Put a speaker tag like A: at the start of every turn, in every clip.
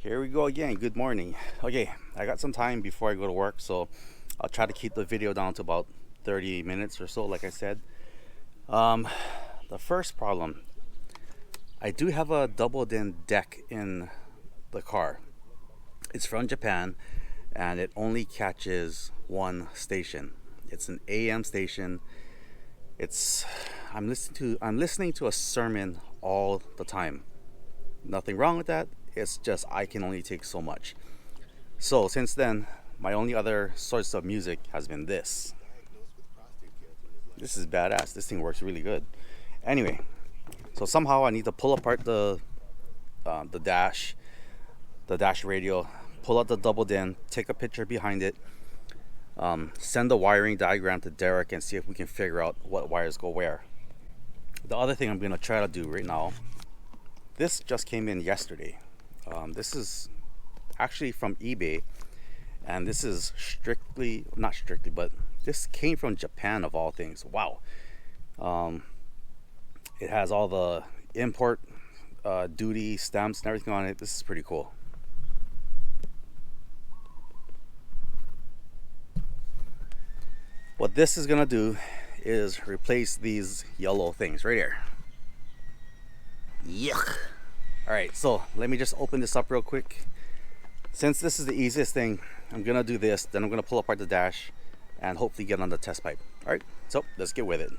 A: Here we go again. Good morning. Okay, I got some time before I go to work, so I'll try to keep the video down to about 30 minutes or so, like I said. The first problem, I do have a double-din deck in the car. It's from Japan, and it only catches one station. It's an AM station. I'm listening to a sermon all the time. Nothing wrong with that. It's just I can only take so much. So since then, my only other source of music has been this. This is badass. This thing works really good. Anyway, so somehow I need to pull apart the dash radio, pull out the double din, take a picture behind it, send the wiring diagram to Derek and see if we can figure out what wires go where. The other thing I'm going to try to do right now, this just came in yesterday. This is actually from eBay, and this is not strictly, but this came from Japan of all things. Wow. It has all the import duty stamps and everything on it. This is pretty cool. What this is gonna do is replace these yellow things right here. Yuck. Alright, so let me just open this up real quick. Since this is the easiest thing, I'm gonna do this, then I'm gonna pull apart the dash and hopefully get on the test pipe. Alright, so let's get with it.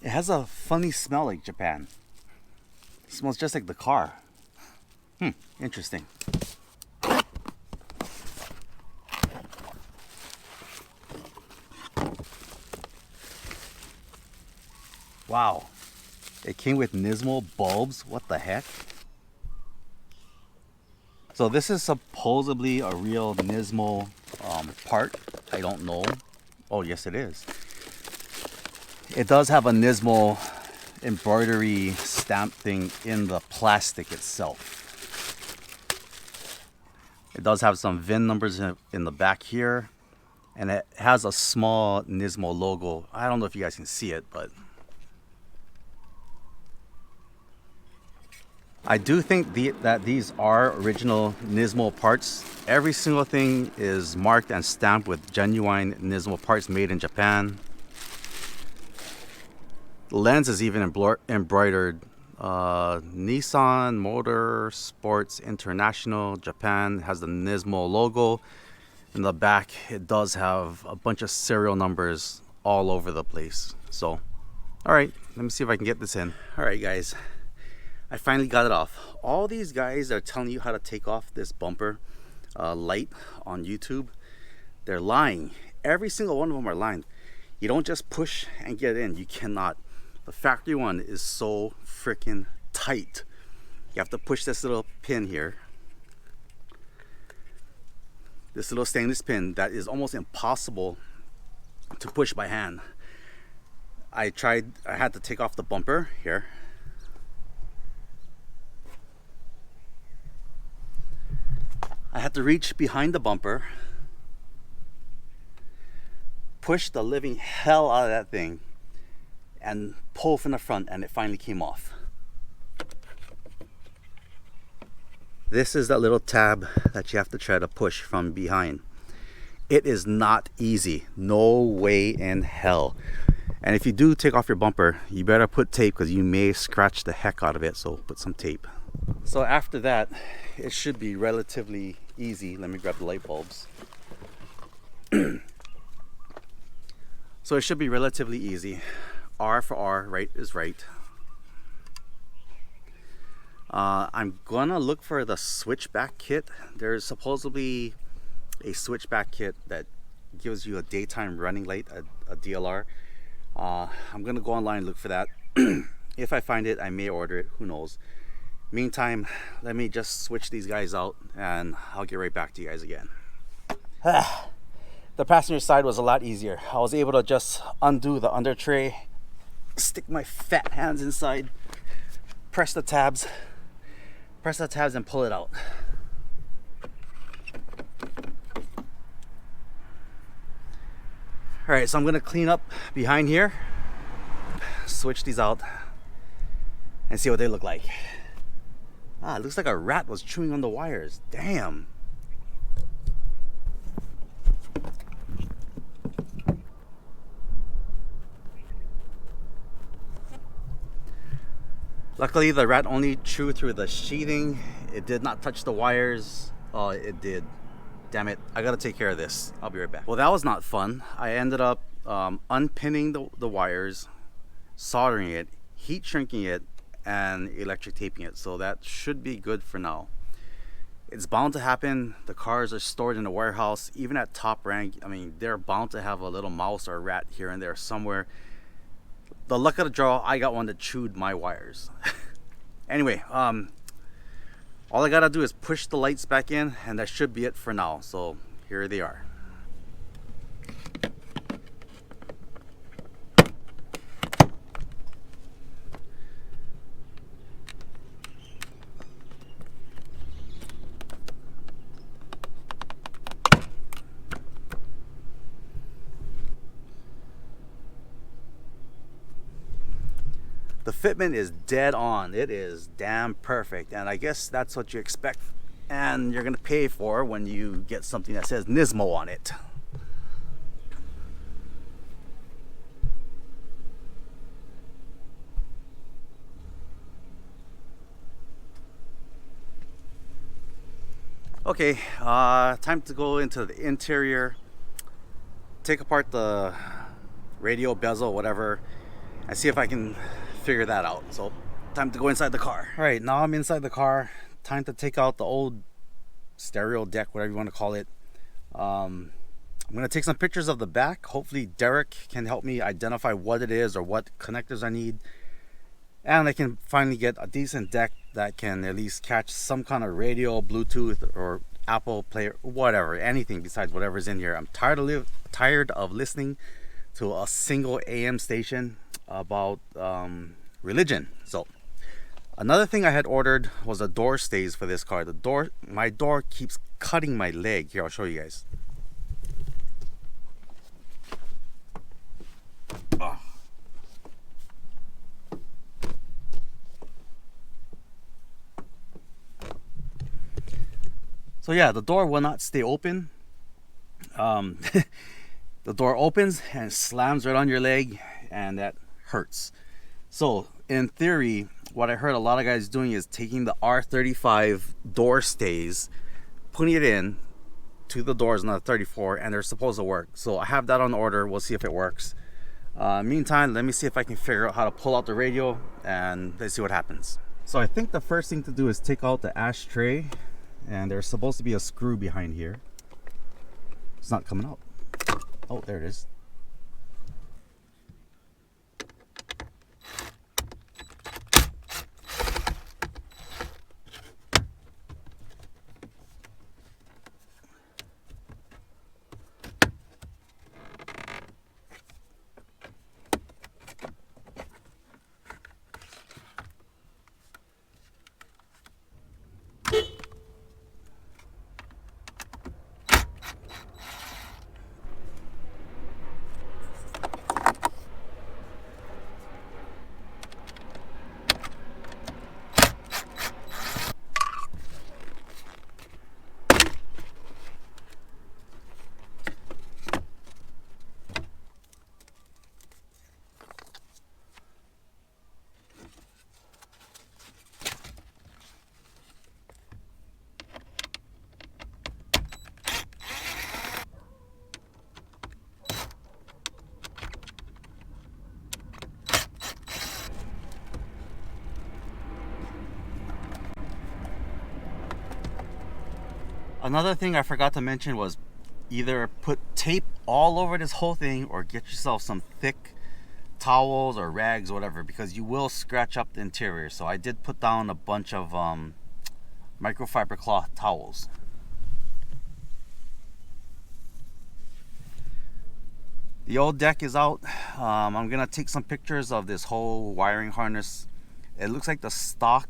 A: It has a funny smell like Japan. It smells just like the car. Interesting. Wow, it came with Nismo bulbs. What the heck? So this is supposedly a real Nismo part. I don't know. Oh, yes, it is. It does have a Nismo embroidery stamp thing in the plastic itself. It does have some VIN numbers in the back here, and it has a small Nismo logo. I don't know if you guys can see it, but I do think that these are original Nismo parts. Every single thing is marked and stamped with genuine Nismo parts made in Japan. The lens is even embroidered. Nissan Motor Sports International Japan has the Nismo logo. In the back, it does have a bunch of serial numbers all over the place. So, all right, let me see if I can get this in. All right, guys. I finally got it off. All these guys are telling you how to take off this bumper light on YouTube. They're lying. Every single one of them are lying. You don't just push and get in. You cannot. The factory one is so freaking tight. You have to push this little pin here. This little stainless pin that is almost impossible to push by hand. I had to take off the bumper here. I had to reach behind the bumper, push the living hell out of that thing, and pull from the front, and it finally came off. This is that little tab that you have to try to push from behind. It is not easy. No way in hell. And if you do take off your bumper, you better put tape because you may scratch the heck out of it, so put some tape. So after that, it should be relatively easy. Let me grab the light bulbs. So it should be relatively easy. R for R, right is right. I'm gonna look for the switchback kit. There's supposedly a switchback kit that gives you a daytime running light, a DLR. I'm gonna go online and look for that. If I find it, I may order it, who knows. Meantime, let me just switch these guys out and I'll get right back to you guys again. The passenger side was a lot easier. I was able to just undo the under tray, stick my fat hands inside, press the tabs and pull it out. All right, so I'm gonna clean up behind here, switch these out, and see what they look like. Ah, it looks like a rat was chewing on the wires. Damn. Luckily, the rat only chewed through the sheathing. It did not touch the wires. Oh, it did. Damn it. I gotta take care of this. I'll be right back. Well, that was not fun. I ended up unpinning the wires, soldering it, heat shrinking it, and electric taping it. So that should be good for now. It's bound to happen. The cars are stored in a warehouse. Even at top rank, I mean, they're bound to have a little mouse or a rat here and there somewhere. The luck of the draw, I got one that chewed my wires. Anyway, all I gotta do is push the lights back in, and that should be it for now. So here they are. The fitment is dead on. It is damn perfect, and I guess that's what you expect and you're gonna pay for when you get something that says Nismo on it. Okay, time to go into the interior, take apart the radio bezel, whatever, and see if I can figure that out. So time to go inside the car. All right, now I'm inside the car. Time to take out the old stereo deck, whatever you want to call it. I'm gonna take some pictures of the back. Hopefully Derek can help me identify what it is or what connectors I need, and I can finally get a decent deck that can at least catch some kind of radio, Bluetooth, or Apple player, whatever, anything besides whatever's in here. I'm tired of listening to a single AM station about religion. So another thing I had ordered was a door stays for this car. My door keeps cutting my leg. Here, I'll show you guys. Oh. So yeah, the door will not stay open. The door opens and slams right on your leg, and that hurts. So in theory, what I heard a lot of guys doing is taking the R35 door stays, putting it in to the doors on the 34, and they're supposed to work. So I have that on order. We'll see if it works. Meantime, let me see if I can figure out how to pull out the radio, and let's see what happens. So I think the first thing to do is take out the ashtray, and there's supposed to be a screw behind here. It's not coming out. Oh, there it is. Another thing I forgot to mention was either put tape all over this whole thing or get yourself some thick towels or rags or whatever, because you will scratch up the interior. So I did put down a bunch of microfiber cloth towels. The old deck is out. I'm gonna take some pictures of this whole wiring harness. It looks like the stock,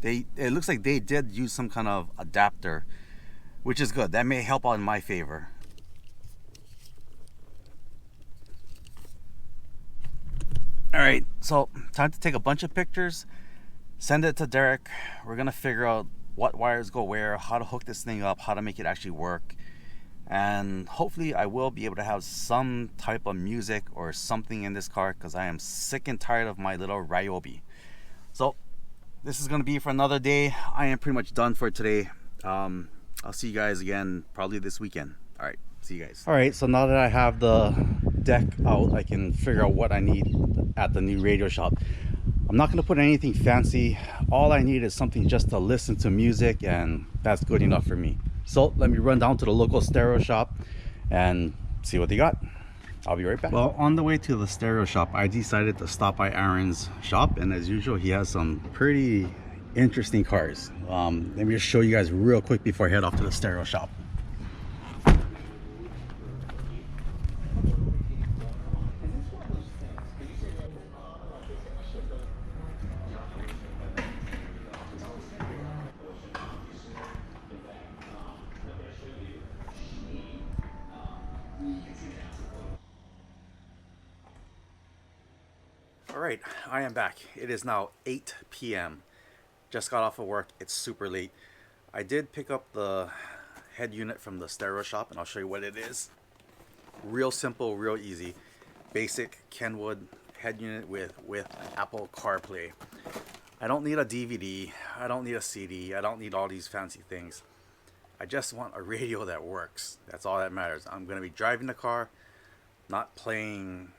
A: it looks like they did use some kind of adapter, which is good. That may help out in my favor. All Alright, so time to take a bunch of pictures, send it to Derek. We're gonna figure out what wires go where, how to hook this thing up, how to make it actually work, and hopefully I will be able to have some type of music or something in this car, because I am sick and tired of my little Ryobi. So this is gonna be for another day. I am pretty much done for today. I'll see you guys again probably this weekend. Alright, see you guys. Alright, so now that I have the deck out, I can figure out what I need at the new radio shop. I'm not going to put anything fancy. All I need is something just to listen to music, and that's good enough for me. So let me run down to the local stereo shop and see what they got. I'll be right back. Well, on the way to the stereo shop, I decided to stop by Aaron's shop, and as usual, he has some pretty interesting cars. Let me just show you guys real quick before I head off to the stereo shop. Alright, I am back. It is now 8 p.m. Just got off of work. It's super late. I did pick up the head unit from the stereo shop, and I'll show you what it is. Real simple, real easy. Basic Kenwood head unit with Apple CarPlay. I don't need a DVD. I don't need a CD. I don't need all these fancy things. I just want a radio that works. That's all that matters. I'm going to be driving the car, not playing,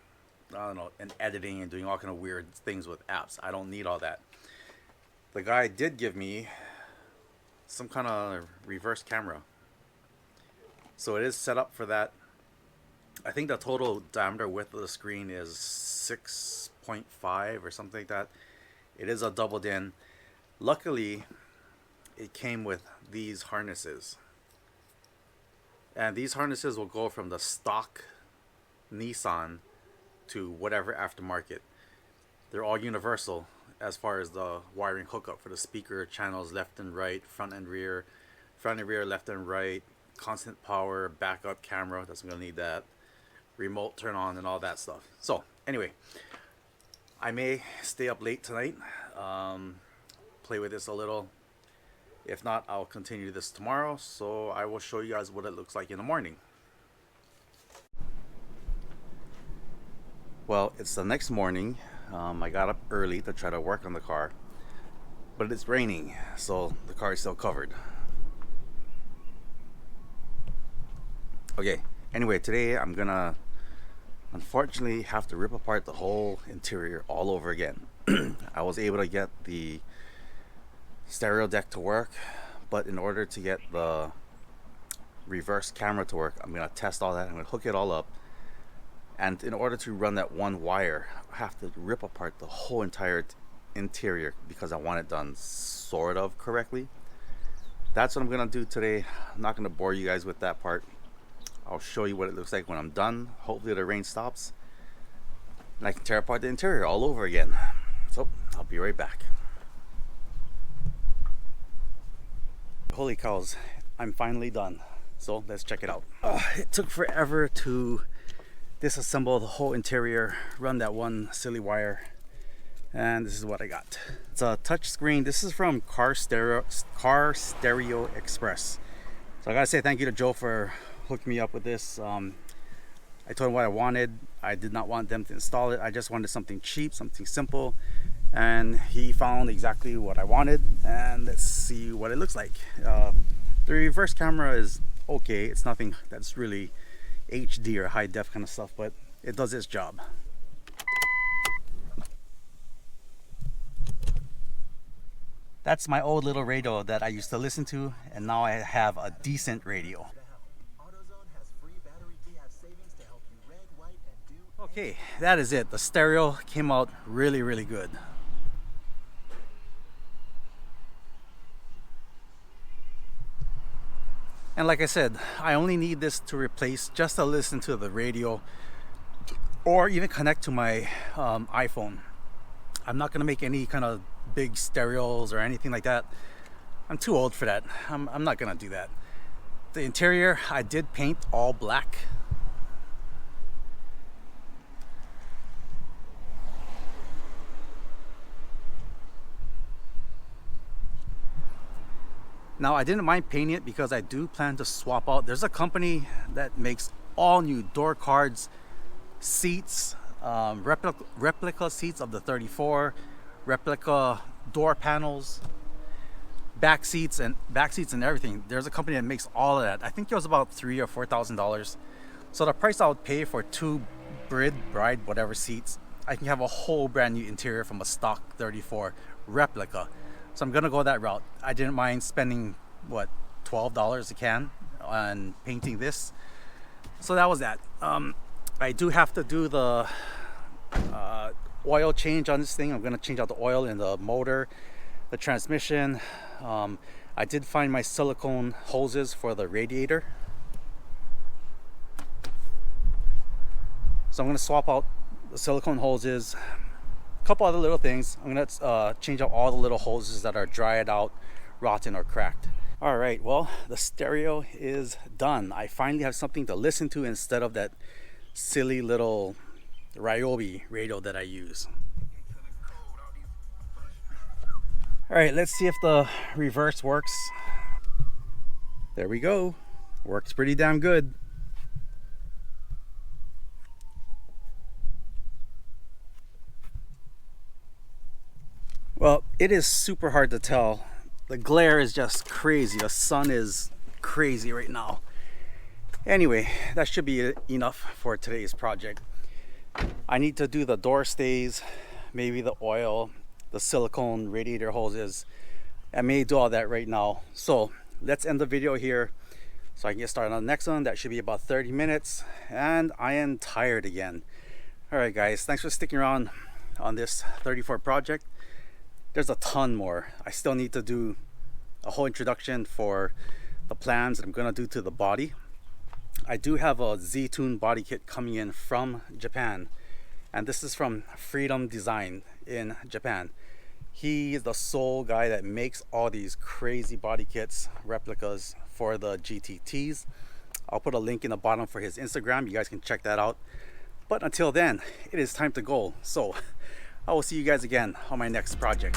A: I don't know, and editing and doing all kind of weird things with apps. I don't need all that. The guy did give me some kind of reverse camera, so it is set up for that. I think the total diameter width of the screen is 6.5 or something like that. It is a double din. Luckily, it came with these harnesses, and these harnesses will go from the stock Nissan to whatever aftermarket. They're all universal as far as the wiring hookup for the speaker channels, left and right, front and rear, left and right, constant power, backup camera, that's gonna need that, remote turn on and all that stuff. So anyway, I may stay up late tonight, play with this a little. If not, I'll continue this tomorrow, so I will show you guys what it looks like in the morning. Well, it's the next morning. I got up early to try to work on the car, but it's raining, so the car is still covered. Okay, anyway, today I'm gonna unfortunately have to rip apart the whole interior all over again. I was able to get the stereo deck to work, but in order to get the reverse camera to work, I'm gonna test all that. I'm gonna hook it all up. And in order to run that one wire, I have to rip apart the whole entire interior because I want it done sort of correctly. That's what I'm going to do today. I'm not going to bore you guys with that part. I'll show you what it looks like when I'm done. Hopefully the rain stops and I can tear apart the interior all over again. So I'll be right back. Holy cows, I'm finally done. So let's check it out. It took forever to disassemble the whole interior, run that one silly wire, and this is what I got. It's a touch screen. This is from Car Stereo Express. So I gotta say thank you to Joe for hooking me up with this. I told him what I wanted. I did not want them to install it. I just wanted something cheap, something simple, and he found exactly what I wanted. And let's see what it looks like. The reverse camera is okay. It's nothing that's really HD or high def kind of stuff, but it does its job. That's my old little radio that I used to listen to, and now I have a decent radio. Okay, that is it. The stereo came out really, really good. And like I said, I only need this to replace just to listen to the radio or even connect to my iPhone. I'm not going to make any kind of big stereos or anything like that. I'm too old for that. I'm not going to do that. The interior, I did paint all black. Now I didn't mind painting it because I do plan to swap out. There's a company that makes all new door cards, seats, replica seats of the 34, replica door panels, back seats and everything. There's a company that makes all of that. I think it was about $3,000 or $4,000. So the price I would pay for two bride, whatever seats, I can have a whole brand new interior from a stock 34 replica. So I'm gonna go that route. I didn't mind spending what, $12 a can on painting this. So that was that. I do have to do the oil change on this thing. I'm gonna change out the oil in the motor, the transmission. I did find my silicone hoses for the radiator. So I'm gonna swap out the silicone hoses, a couple other little things. I'm gonna change out all the little hoses that are dried out, rotten, or cracked. All right, well, the stereo is done. I finally have something to listen to instead of that silly little Ryobi radio that I use. All right, let's see if the reverse works. There we go. Works pretty damn good. Well, it is super hard to tell. The glare is just crazy. The sun is crazy right now. Anyway, that should be enough for today's project. I need to do the door stays, maybe the oil, the silicone radiator hoses. I may do all that right now. So let's end the video here so I can get started on the next one. That should be about 30 minutes, and I am tired again. All right, guys, thanks for sticking around on this 34 project. There's a ton more. I still need to do a whole introduction for the plans that I'm gonna do to the body. I do have a Z-Tune body kit coming in from Japan, and this is from Freedom Design in Japan. He is the sole guy that makes all these crazy body kits, replicas for the GTTs. I'll put a link in the bottom for his Instagram. You guys can check that out. But until then, it is time to go. So I will see you guys again on my next project.